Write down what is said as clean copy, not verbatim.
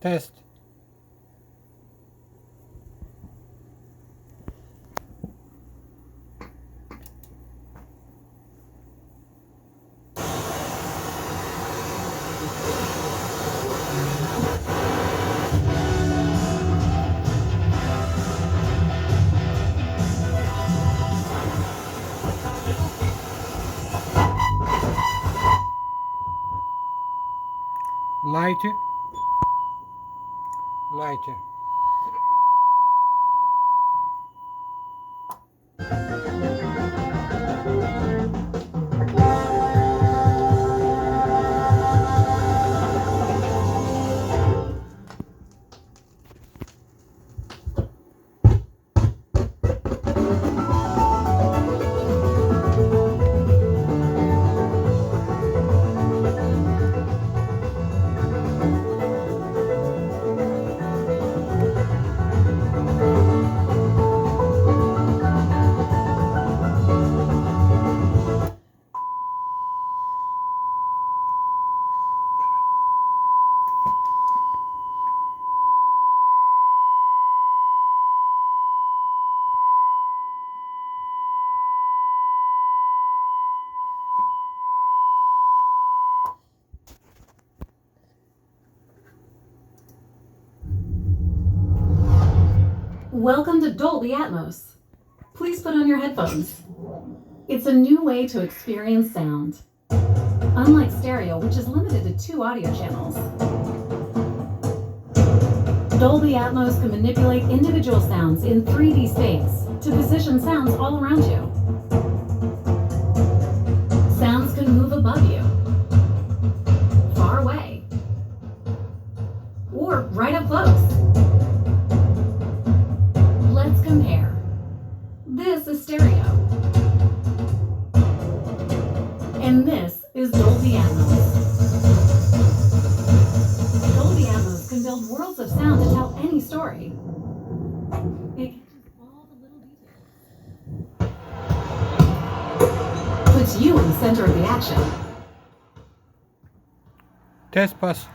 Test. Lighter. Lighter. Welcome to Dolby Atmos. Please put on your headphones. It's a new way to experience sound. Unlike stereo, which is limited to 2 audio channels, Dolby Atmos can manipulate individual sounds in 3D space to position sounds all around you. Sounds can move above you, far away, or right up close. Let's compare. This is stereo. And this is Dolby Atmos. Dolby Atmos can build worlds of sound to tell any story. It catches all the little details. Puts you in the center of the action. Test pass.